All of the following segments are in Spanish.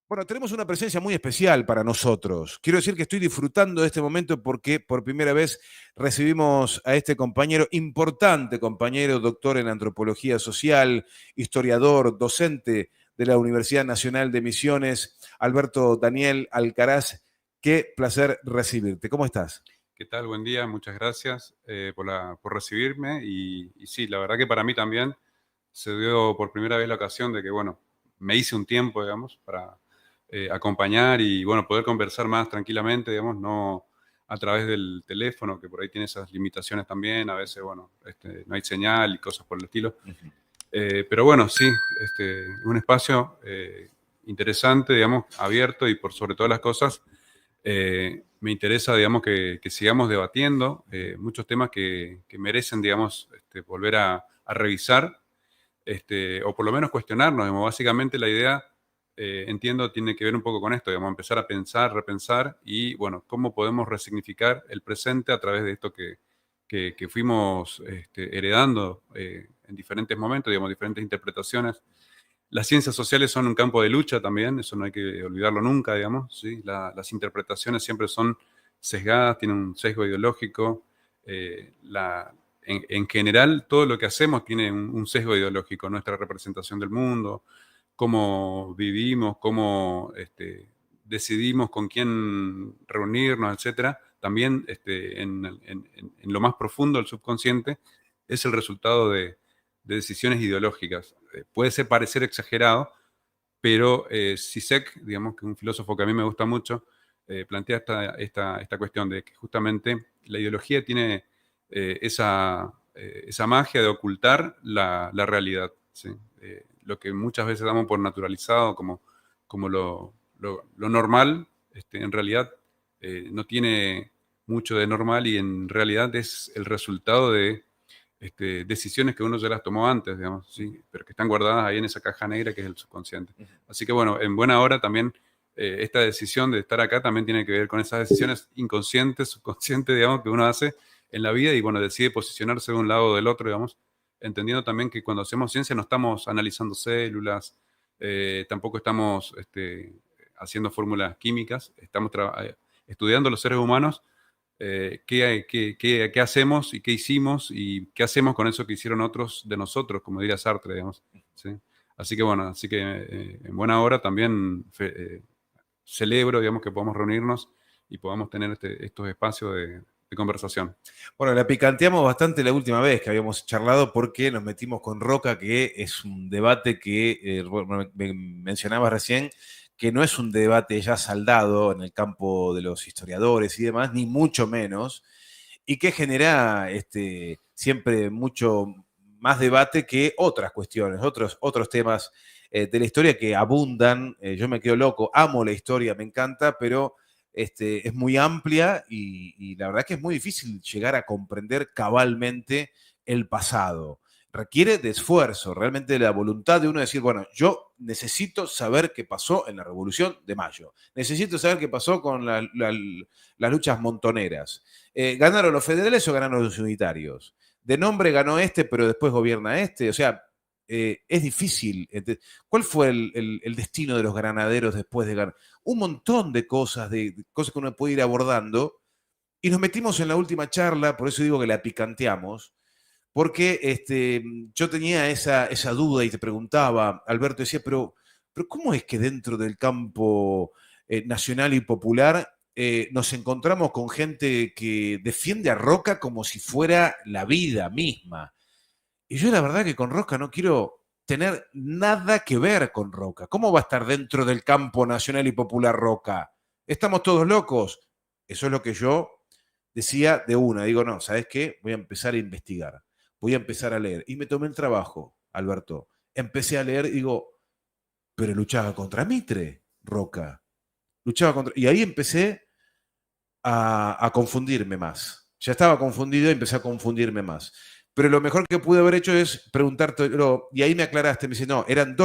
Bueno, tenemos una presencia muy especial para nosotros. Quiero decir que estoy disfrutando de este momento porque por primera vez recibimos a este compañero, importante compañero, doctor en antropología social, historiador, docente de la Universidad Nacional de Misiones, Alberto Daniel Alcaraz. Qué placer recibirte. ¿Cómo estás? ¿Qué tal? Buen día, muchas gracias por recibirme y sí, la verdad que para mí también se dio por primera vez la ocasión de que, bueno, me hice un tiempo, digamos, para acompañar y, bueno, poder conversar más tranquilamente, digamos, no a través del teléfono, que por ahí tiene esas limitaciones también, a veces, bueno, no hay señal y cosas por el estilo. Pero bueno, sí, un espacio interesante, digamos, abierto y por sobre todas las cosas me interesa, digamos, que sigamos debatiendo muchos temas que merecen, digamos, volver a revisar, o por lo menos cuestionarnos. Digamos. Básicamente la idea, entiendo, tiene que ver un poco con esto, digamos, empezar a pensar, repensar y, bueno, cómo podemos resignificar el presente a través de esto que fuimos heredando en diferentes momentos, digamos, diferentes interpretaciones. Las ciencias sociales son un campo de lucha también, eso no hay que olvidarlo nunca, digamos, ¿sí? Las interpretaciones siempre son sesgadas, tienen un sesgo ideológico. En general, todo lo que hacemos tiene un sesgo ideológico, nuestra representación del mundo, cómo vivimos, cómo decidimos con quién reunirnos, etcétera. También en lo más profundo del subconsciente es el resultado de decisiones ideológicas. Puede ser parecer exagerado, pero Zizek, digamos que es un filósofo que a mí me gusta mucho, plantea esta cuestión de que justamente la ideología tiene esa magia de ocultar la realidad, ¿sí? Lo que muchas veces damos por naturalizado como lo normal, en realidad no tiene mucho de normal y en realidad es el resultado de decisiones que uno ya las tomó antes, digamos, ¿sí? Pero que están guardadas ahí en esa caja negra que es el subconsciente. Así que bueno, en buena hora también esta decisión de estar acá también tiene que ver con esas decisiones inconscientes, subconscientes, digamos, que uno hace en la vida y bueno, decide posicionarse de un lado o del otro, digamos, entendiendo también que cuando hacemos ciencia no estamos analizando células, tampoco estamos haciendo fórmulas químicas, estamos estudiando los seres humanos qué hacemos y qué hicimos y qué hacemos con eso que hicieron otros de nosotros, como diría Sartre, digamos. ¿Sí? Así que bueno, en buena hora también celebro, digamos, que podamos reunirnos y podamos tener estos espacios de conversación. Bueno, la picanteamos bastante la última vez que habíamos charlado porque nos metimos con Roca, que es un debate que bueno, me mencionabas recién, que no es un debate ya saldado en el campo de los historiadores y demás, ni mucho menos, y que genera siempre mucho más debate que otras cuestiones, otros temas de la historia que abundan. Yo me quedo loco, amo la historia, me encanta, pero es muy amplia y la verdad que es muy difícil llegar a comprender cabalmente el pasado. Requiere de esfuerzo, realmente de la voluntad de uno decir, bueno, yo necesito saber qué pasó en la Revolución de Mayo, necesito saber qué pasó con las luchas montoneras. ¿Ganaron los federales o ganaron los unitarios? De nombre ganó este, pero después gobierna este. O sea, es difícil. ¿Cuál fue el destino de los granaderos después de ganar? Un montón de cosas que uno puede ir abordando. Y nos metimos en la última charla, por eso digo que la picanteamos, porque yo tenía esa duda y te preguntaba, Alberto decía, pero ¿cómo es que dentro del campo nacional y popular nos encontramos con gente que defiende a Roca como si fuera la vida misma? Y yo la verdad que con Roca no quiero tener nada que ver con Roca. ¿Cómo va a estar dentro del campo nacional y popular Roca? ¿Estamos todos locos? Eso es lo que yo decía de una. Digo, no, ¿sabes qué? Voy a empezar a investigar. Voy a empezar a leer. Y me tomé el trabajo, Alberto. Empecé a leer y digo, pero luchaba contra Mitre, Roca. Luchaba contra... Y ahí empecé a confundirme más. Ya estaba confundido y empecé a confundirme más. Pero lo mejor que pude haber hecho es preguntarte, y ahí me aclaraste, me dice, no, eran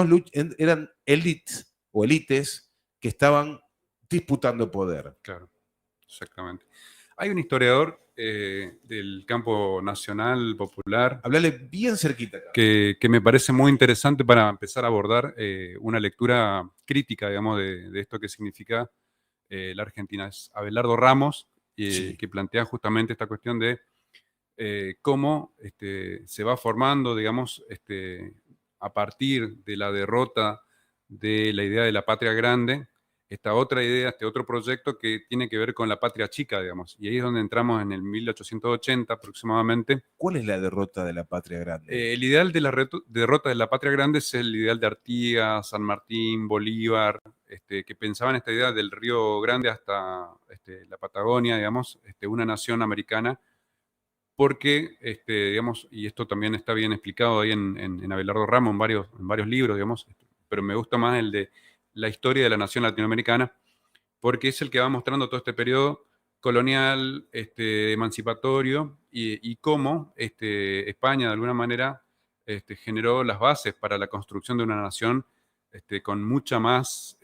élites o élites que estaban disputando poder. Claro, exactamente. Hay un historiador del campo nacional, popular, Hablale bien cerquita acá. que me parece muy interesante para empezar a abordar una lectura crítica, digamos, de esto que significa la Argentina. Es Abelardo Ramos, Sí. que plantea justamente esta cuestión de cómo se va formando, digamos, a partir de la derrota de la idea de la patria grande, esta otra idea, este otro proyecto que tiene que ver con la patria chica, digamos. Y ahí es donde entramos en el 1880 aproximadamente. ¿Cuál es la derrota de la patria grande? El ideal de la derrota de la patria grande es el ideal de Artigas, San Martín, Bolívar, que pensaban esta idea del Río Grande hasta la Patagonia, digamos, una nación americana, porque, digamos, y esto también está bien explicado ahí en Abelardo Ramos, en varios libros, digamos, pero me gusta más el de la historia de la nación latinoamericana, porque es el que va mostrando todo este periodo colonial, emancipatorio, y cómo España, de alguna manera, generó las bases para la construcción de una nación con mucha más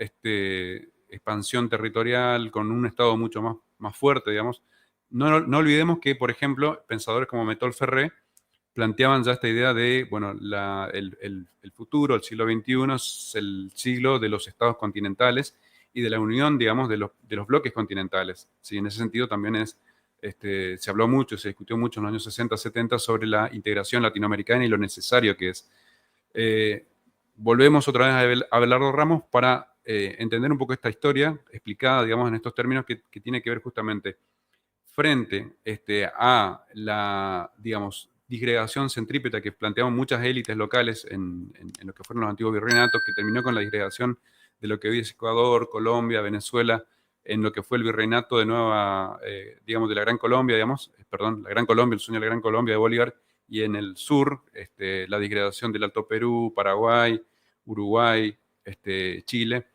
expansión territorial, con un Estado mucho más fuerte, digamos. No olvidemos que, por ejemplo, pensadores como Metol Ferré planteaban ya esta idea de, bueno, el futuro, el siglo XXI, es el siglo de los estados continentales y de la unión, digamos, de los bloques continentales. ¿Sí? En ese sentido también se habló mucho, se discutió mucho en los años 60, 70 sobre la integración latinoamericana y lo necesario que es. Eh, Volvemos otra vez a Abelardo Ramos para entender un poco esta historia explicada, digamos, en estos términos que tiene que ver justamente frente a la, digamos, disgregación centrípeta que planteaban muchas élites locales en lo que fueron los antiguos virreinatos, que terminó con la disgregación de lo que hoy es Ecuador, Colombia, Venezuela, en lo que fue el virreinato de Nueva, digamos, de la Gran Colombia, digamos, perdón, la Gran Colombia, el sueño de la Gran Colombia de Bolívar, y en el sur, la disgregación del Alto Perú, Paraguay, Uruguay, Chile,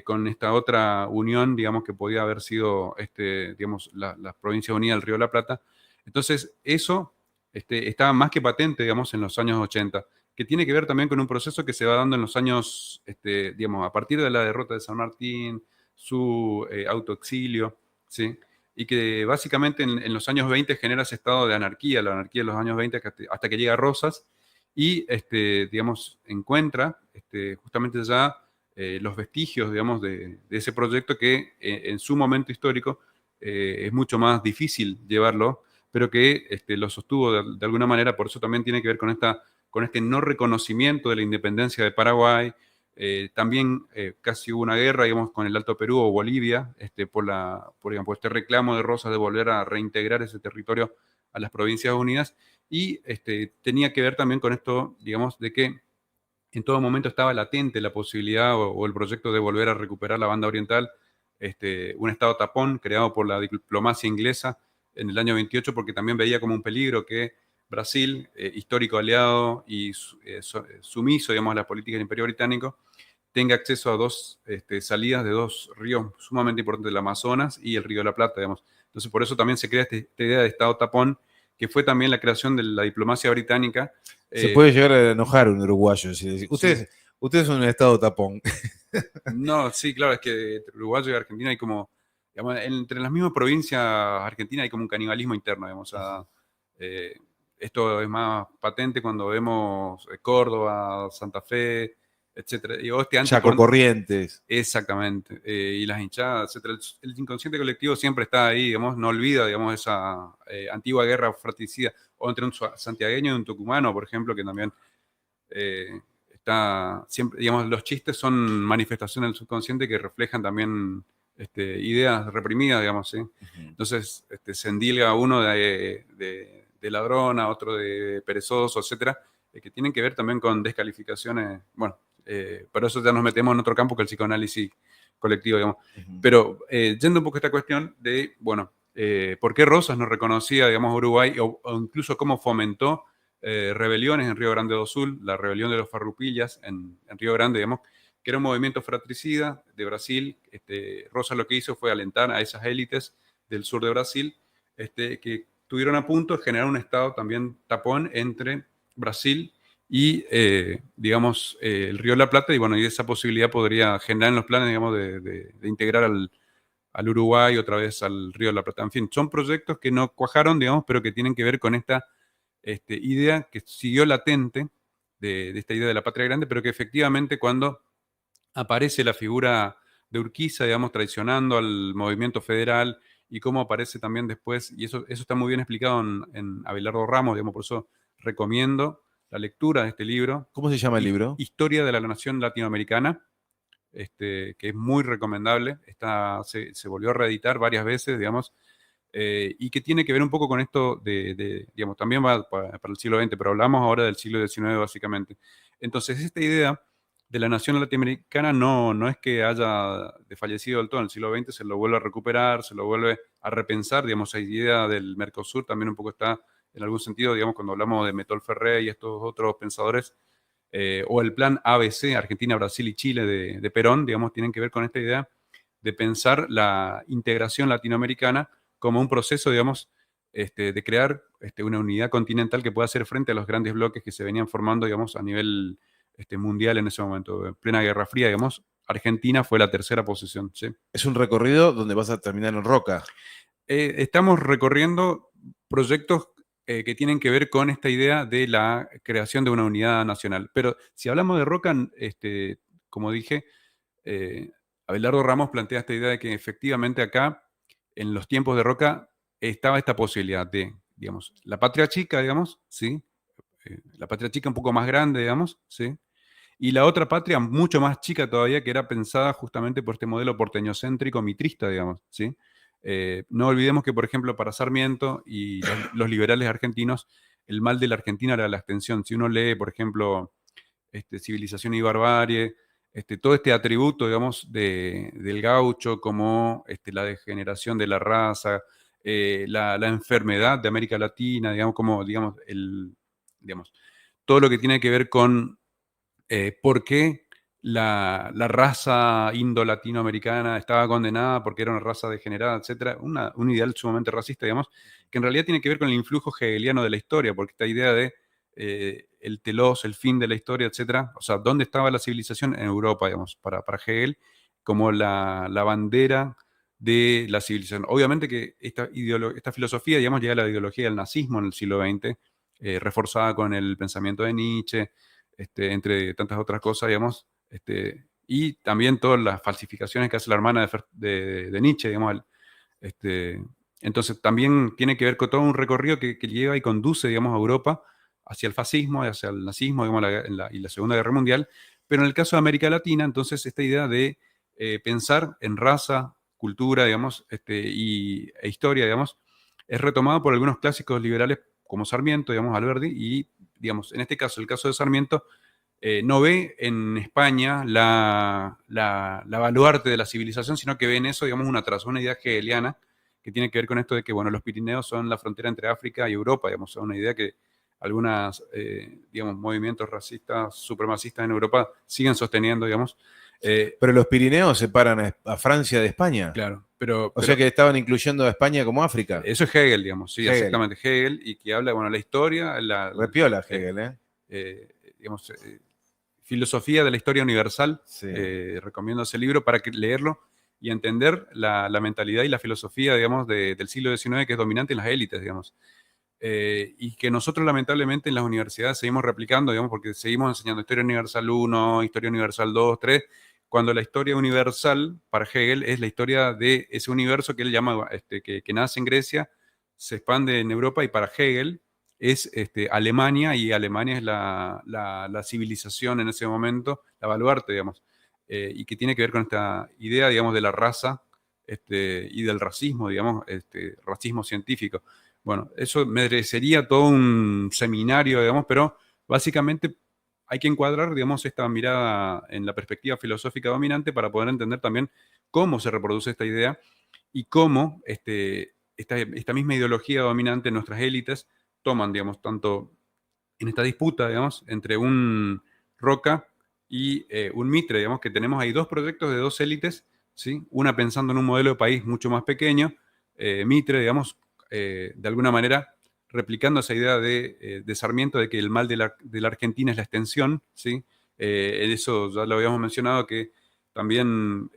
con esta otra unión, digamos, que podía haber sido, digamos, las Provincias Unidas del Río de la Plata. Entonces, eso estaba más que patente, digamos, en los años 80, que tiene que ver también con un proceso que se va dando en los años, digamos, a partir de la derrota de San Martín, su autoexilio, ¿sí? Y que básicamente en los años 20 genera ese estado de anarquía, la anarquía de los años 20 hasta que llega Rosas y, digamos, encuentra justamente ya los vestigios, digamos, de ese proyecto que en su momento histórico es mucho más difícil llevarlo, pero que lo sostuvo de alguna manera, por eso también tiene que ver con este no reconocimiento de la independencia de Paraguay. También casi hubo una guerra, digamos, con el Alto Perú o Bolivia, digamos, por este reclamo de Rosas de volver a reintegrar ese territorio a las Provincias Unidas. Y tenía que ver también con esto, digamos, de que en todo momento estaba latente la posibilidad o el proyecto de volver a recuperar la banda oriental, un estado tapón creado por la diplomacia inglesa en el año 28, porque también veía como un peligro que Brasil, histórico aliado y sumiso, digamos, a la política del Imperio Británico, tenga acceso a dos salidas de dos ríos sumamente importantes, el Amazonas y el Río de la Plata, digamos. Entonces, por eso también se crea esta idea de estado tapón, que fue también la creación de la diplomacia británica. Se puede llegar a enojar un uruguayo. Sí. Ustedes son un estado tapón. No, sí, claro, es que entre Uruguay y Argentina hay como, digamos, entre las mismas provincias argentinas hay como un canibalismo interno, digamos. O sea, eh, esto es más patente cuando vemos Córdoba, Santa Fe, etcétera. Y vos Chaco Corrientes. exactamente. Y las hinchadas, etcétera. El inconsciente colectivo siempre está ahí, digamos, no olvida, digamos, esa antigua guerra fratricida, o entre un santiagueño y un tucumano, por ejemplo, que también está siempre, digamos, los chistes son manifestaciones del subconsciente que reflejan también ideas reprimidas, digamos, ¿sí? Entonces, se endilga uno de ladrón, a otro de perezoso, etcétera, que tienen que ver también con descalificaciones, bueno, pero eso ya nos metemos en otro campo que el psicoanálisis colectivo, digamos. Pero yendo un poco a esta cuestión de, bueno, por qué Rosas no reconocía, digamos, Uruguay, o incluso cómo fomentó rebeliones en Río Grande do Sul, la rebelión de los Farrupillas en Río Grande, digamos, que era un movimiento fratricida de Brasil. Rosas lo que hizo fue alentar a esas élites del sur de Brasil, que tuvieron a punto de generar un estado también tapón entre Brasil y, digamos, el Río de la Plata, y bueno, y esa posibilidad podría generar en los planes, digamos, de integrar al Uruguay, otra vez al Río de la Plata. En fin, son proyectos que no cuajaron, digamos, pero que tienen que ver con esta idea que siguió latente de esta idea de la patria grande, pero que efectivamente cuando aparece la figura de Urquiza, digamos, traicionando al movimiento federal y cómo aparece también después, y eso está muy bien explicado en Abelardo Ramos, digamos, por eso recomiendo la lectura de este libro, ¿Cómo se llama el libro? Historia de la Nación Latinoamericana, que es muy recomendable, se volvió a reeditar varias veces, digamos, y que tiene que ver un poco con esto digamos, también va para el siglo XX, pero hablamos ahora del siglo XIX básicamente. Entonces, esta idea de la nación latinoamericana no es que haya desfallecido del todo en el siglo XX, se lo vuelve a recuperar, se lo vuelve a repensar, digamos, esa idea del Mercosur también un poco está, en algún sentido, digamos, cuando hablamos de Metol Ferré y estos otros pensadores, o el plan ABC, Argentina, Brasil y Chile de Perón, digamos, tienen que ver con esta idea de pensar la integración latinoamericana como un proceso, digamos, de crear una unidad continental que pueda hacer frente a los grandes bloques que se venían formando, digamos, a nivel mundial en ese momento. En plena Guerra Fría, digamos, Argentina fue la tercera posición. ¿Sí? Es un recorrido donde vas a terminar en Roca. Estamos recorriendo proyectos que tienen que ver con esta idea de la creación de una unidad nacional. Pero si hablamos de Roca, como dije, Abelardo Ramos plantea esta idea de que efectivamente acá, en los tiempos de Roca, estaba esta posibilidad de, digamos, la patria chica, digamos, ¿sí? La patria chica un poco más grande, digamos, ¿sí? Y la otra patria mucho más chica todavía, que era pensada justamente por este modelo porteñocéntrico mitrista, digamos, ¿sí? No olvidemos que, por ejemplo, para Sarmiento y los liberales argentinos, el mal de la Argentina era la extensión. Si uno lee, por ejemplo, Civilización y Barbarie, todo este atributo, digamos, del gaucho, como la degeneración de la raza, la enfermedad de América Latina, digamos, como, digamos, todo lo que tiene que ver con por qué la raza indo-latinoamericana estaba condenada porque era una raza degenerada, etcétera, un ideal sumamente racista, digamos, que en realidad tiene que ver con el influjo hegeliano de la historia, porque esta idea de el telos, el fin de la historia, etcétera, o sea, ¿dónde estaba la civilización? En Europa, digamos, para Hegel, como la bandera de la civilización. Obviamente que esta filosofía, digamos, llega a la ideología del nazismo en el siglo XX, reforzada con el pensamiento de Nietzsche, entre tantas otras cosas, digamos, y también todas las falsificaciones que hace la hermana de Nietzsche, digamos. Entonces también tiene que ver con todo un recorrido que lleva y conduce, digamos, a Europa hacia el fascismo y hacia el nazismo, digamos, y la Segunda Guerra Mundial. Pero en el caso de América Latina, entonces, esta idea de pensar en raza, cultura, digamos, e historia, digamos, es retomada por algunos clásicos liberales como Sarmiento, digamos, Alberti, y, digamos, en este caso, el caso de Sarmiento, no ve en España la baluarte de la civilización, sino que ve en eso, digamos, una idea hegeliana que tiene que ver con esto de que, bueno, los Pirineos son la frontera entre África y Europa, digamos, una idea que algunos, digamos, movimientos racistas, supremacistas en Europa siguen sosteniendo, digamos. Pero los Pirineos separan a Francia de España. Claro, O sea que estaban incluyendo a España como África. eso es Hegel, digamos, sí, Hegel. Exactamente, Hegel, y que habla, bueno, la historia, Repiola Hegel, digamos, filosofía de la historia universal. Sí. Recomiendo ese libro para leerlo y entender la mentalidad y la filosofía, digamos, del siglo XIX que es dominante en las élites, digamos. Y que nosotros lamentablemente en las universidades seguimos replicando, digamos, porque seguimos enseñando Historia Universal 1, Historia Universal 2, 3, cuando la historia universal para Hegel es la historia de ese universo que él llama, que nace en Grecia, se expande en Europa, y para Hegel es Alemania, y Alemania es la civilización en ese momento, la baluarte, digamos, y que tiene que ver con esta idea, digamos, de la raza y del racismo, digamos, racismo científico. Bueno, eso merecería todo un seminario, digamos, pero básicamente hay que encuadrar, digamos, esta mirada en la perspectiva filosófica dominante para poder entender también cómo se reproduce esta idea y cómo esta misma ideología dominante en nuestras élites toman, digamos, tanto en esta disputa, digamos, entre un Roca y un Mitre, digamos, que tenemos ahí dos proyectos de dos élites, ¿sí? Una pensando en un modelo de país mucho más pequeño, Mitre, digamos, de alguna manera replicando esa idea de Sarmiento de que el mal de la Argentina es la extensión, ¿sí? Eso ya lo habíamos mencionado, que También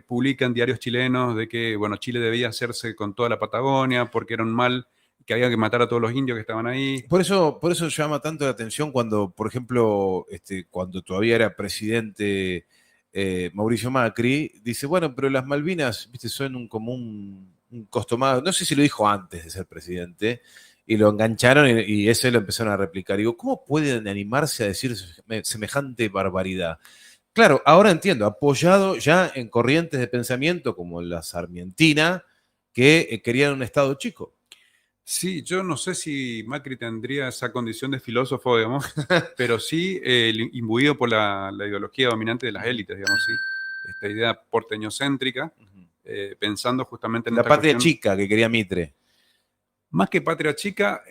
publican diarios chilenos de que, bueno, Chile debía hacerse con toda la Patagonia porque era un mal, que había que matar a todos los indios que estaban ahí. Por eso llama tanto la atención cuando, por ejemplo, cuando todavía era presidente Mauricio Macri, dice, bueno, pero las Malvinas, viste, son como un costo más, no sé si lo dijo antes de ser presidente, y lo engancharon y eso lo empezaron a replicar. Digo, ¿cómo pueden animarse a decir semejante barbaridad? Claro, ahora entiendo, apoyado ya en corrientes de pensamiento como la sarmientina, que querían un Estado chico. Sí, yo no sé si Macri tendría esa condición de filósofo, digamos, pero sí imbuido por la ideología dominante de las élites, digamos, sí. Esta idea porteñocéntrica, pensando justamente en La esta patria cuestión, chica que quería Mitre. más que patria chica,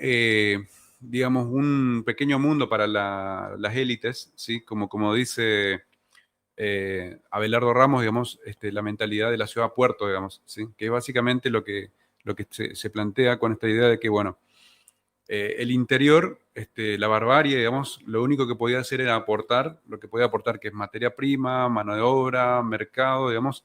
digamos, un pequeño mundo para las élites, ¿sí? Como dice Abelardo Ramos, digamos, la mentalidad de la ciudad-puerto, digamos, ¿sí? Que es básicamente lo que se plantea con esta idea de que, bueno, el interior, la barbarie, digamos, lo único que podía hacer era aportar, lo que podía aportar que es materia prima, mano de obra, mercado, digamos,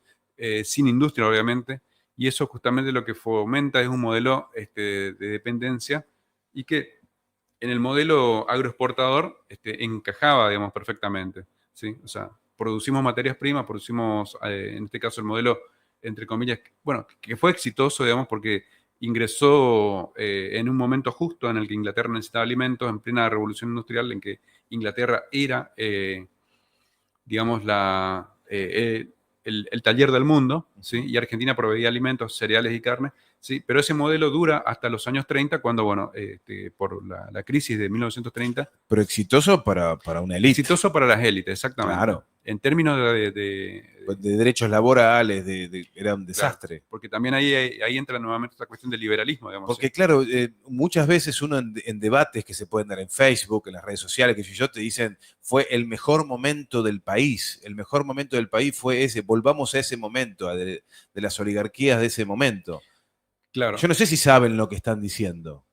sin industria, obviamente, y eso justamente lo que fomenta es un modelo de dependencia y que en el modelo agroexportador encajaba, digamos, perfectamente, ¿sí? O sea, producimos materias primas, producimos, en este caso, el modelo, entre comillas, bueno, que fue exitoso, digamos, porque ingresó en un momento justo en el que Inglaterra necesitaba alimentos, en plena revolución industrial, en que Inglaterra era, digamos, el taller del mundo, ¿sí? Y Argentina proveía alimentos, cereales y carne, ¿sí? Pero ese modelo dura hasta los años 30, cuando, bueno, por la crisis de 1930, Pero exitoso para una élite, exitoso para las élites, exactamente. claro. En términos De derechos laborales, era un claro, desastre. porque también ahí entra nuevamente esta cuestión del liberalismo, digamos, ¿sí? Porque claro, muchas veces uno en debates que se pueden dar en Facebook, en las redes sociales, que yo te dicen, fue el mejor momento del país, el mejor momento del país fue ese, volvamos a ese momento, de las oligarquías de ese momento. Yo Claro. no sé si saben lo que están diciendo.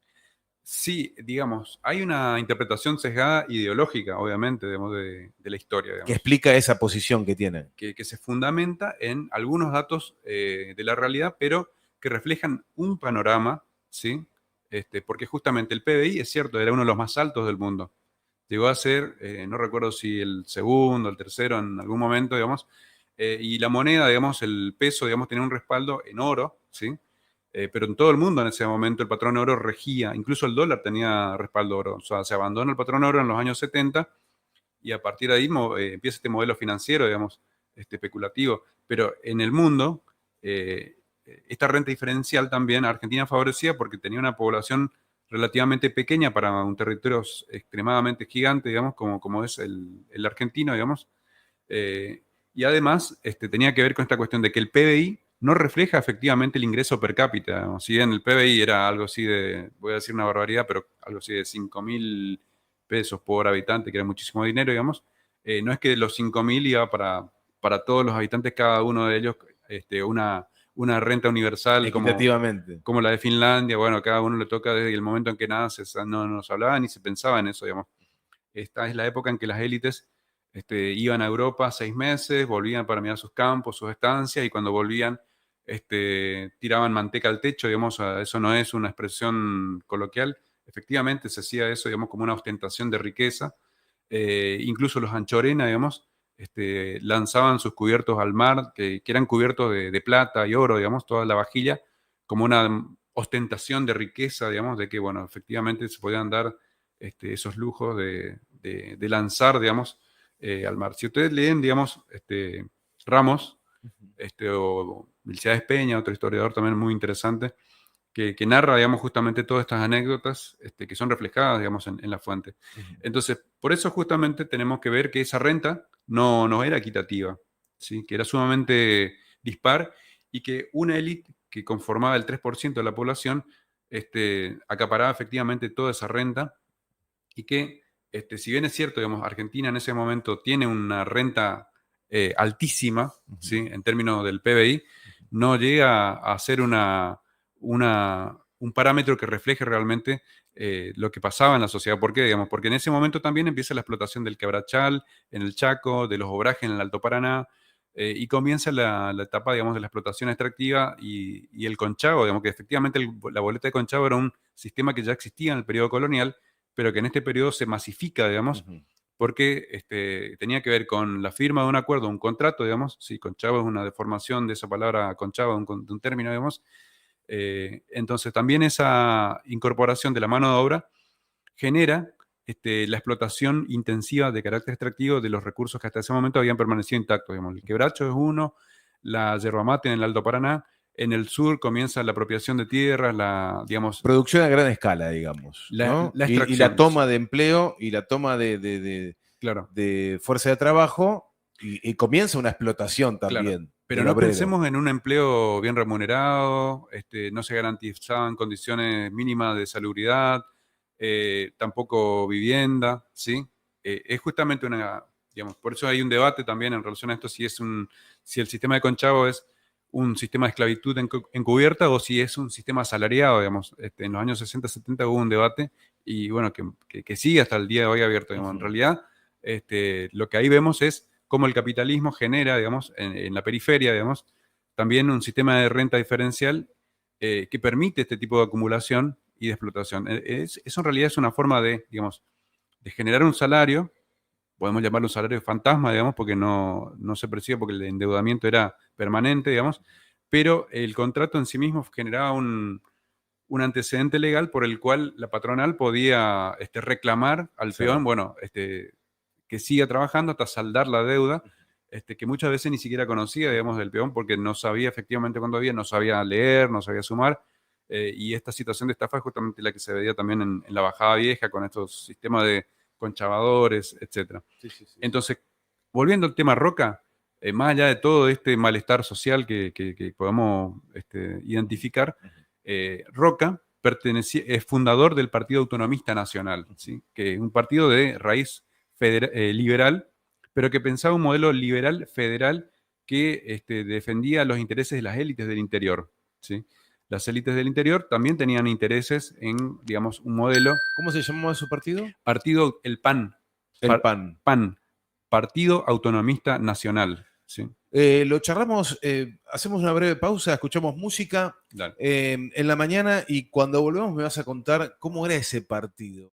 Sí, digamos, hay una interpretación sesgada ideológica, obviamente, digamos, de la historia, Que digamos, explica esa posición que tienen. que se fundamenta en algunos datos de la realidad, pero que reflejan un panorama, ¿sí? Porque justamente el PBI, es cierto, era uno de los más altos del mundo. Llegó a ser, no recuerdo si el segundo, el tercero en algún momento, digamos, y la moneda, digamos, el peso, digamos, tenía un respaldo en oro, ¿sí? Pero en todo el mundo en ese momento el patrón oro regía, incluso el dólar tenía respaldo oro, o sea, se abandona el patrón oro en los años 70 y a partir de ahí empieza este modelo financiero, digamos, especulativo. Pero en el mundo, eh, esta renta diferencial también a Argentina favorecía porque tenía una población relativamente pequeña para un territorio extremadamente gigante, digamos, como es el argentino, digamos. Eh, y además tenía que ver con esta cuestión de que el PBI no refleja efectivamente el ingreso per cápita, digamos. Si bien el PBI era algo así de, voy a decir una barbaridad, pero algo así de 5.000 pesos por habitante, que era muchísimo dinero, digamos, no es que los 5.000 iba para todos los habitantes, cada uno de ellos, una renta universal Equitativamente. como la de Finlandia. Bueno, cada uno le toca desde el momento en que nace, o sea, no nos hablaba ni se pensaba en eso, digamos. Esta es la época en que las élites iban a Europa 6 meses, volvían para mirar sus campos, sus estancias, y cuando volvían tiraban manteca al techo, digamos, eso no es una expresión coloquial, efectivamente se hacía eso, digamos, como una ostentación de riqueza. Incluso los anchorena, digamos, lanzaban sus cubiertos al mar, que eran cubiertos de plata y oro, digamos, toda la vajilla, como una ostentación de riqueza, digamos, de que, bueno, efectivamente se podían dar esos lujos de lanzar, digamos, al mar. Si ustedes leen, digamos, Ramos, o Milciades Peña, otro historiador también muy interesante, que narra, digamos, justamente todas estas anécdotas que son reflejadas, digamos, en la fuente. Entonces, por eso justamente tenemos que ver que esa renta no era equitativa, ¿sí? Que era sumamente dispar y que una élite que conformaba el 3% de la población acaparaba efectivamente toda esa renta y que, si bien es cierto, digamos, Argentina en ese momento tiene una renta altísima, ¿sí? En términos del PBI, no llega a ser un parámetro que refleje realmente lo que pasaba en la sociedad. ¿Por qué? Digamos, porque en ese momento también empieza la explotación del quebrachal en el Chaco, de los obrajes en el Alto Paraná, y comienza la etapa, digamos, de la explotación extractiva y el conchavo, digamos, que efectivamente la boleta de conchavo era un sistema que ya existía en el periodo colonial, pero que en este periodo se masifica, digamos, porque tenía que ver con la firma de un acuerdo, un contrato, digamos, sí, conchavo es una deformación de esa palabra conchavo, de un término, digamos. Entonces también esa incorporación de la mano de obra genera la explotación intensiva de carácter extractivo de los recursos que hasta ese momento habían permanecido intactos. Digamos. El quebracho es uno, la yerba mate en el Alto Paraná, en el sur comienza la apropiación de tierras, digamos, producción a gran escala, digamos, ¿no? la Y la extracción. toma de empleo y la toma Claro, de fuerza de trabajo y comienza una explotación claro. también Pero del no obrero. pensemos en un empleo bien remunerado, no se garantizaban condiciones mínimas de salubridad, tampoco vivienda, ¿sí? Es justamente digamos, por eso hay un debate también en relación a esto, si el sistema de Conchavo es un sistema de esclavitud encubierta o si es un sistema asalariado, digamos. En los años 60, 70 hubo un debate y bueno, que sigue hasta el día de hoy abierto, digamos. En realidad, lo que ahí vemos es cómo el capitalismo genera, digamos, en la periferia, digamos, también un sistema de renta diferencial que permite este tipo de acumulación y de explotación. Eso en realidad es una forma de, digamos, de generar un salario, podemos llamarlo un salario fantasma, digamos, porque no se percibe porque el endeudamiento era permanente, digamos, pero el contrato en sí mismo generaba un antecedente legal por el cual la patronal podía reclamar al Sí. peón, bueno, que siga trabajando hasta saldar la deuda, que muchas veces ni siquiera conocía, digamos, del peón porque no sabía efectivamente cuándo había, no sabía leer, no sabía sumar, y esta situación de estafa es justamente la que se veía también en la Bajada Vieja con estos sistemas de conchavadores, etc. Sí, sí, sí, sí. Entonces, volviendo al tema Roca, más allá de todo este malestar social que podamos identificar, Roca es fundador del Partido Autonomista Nacional, ¿sí? Que es un partido de raíz liberal, pero que pensaba un modelo liberal federal que defendía los intereses de las élites del interior, ¿sí? Las élites del interior también tenían intereses en, digamos, un modelo. ¿Cómo se llamaba su partido? Partido, el PAN, El PAN. PAN, Partido Autonomista Nacional, ¿sí? Lo charlamos, hacemos una breve pausa, escuchamos música Dale. en la mañana y cuando volvemos me vas a contar cómo era ese partido.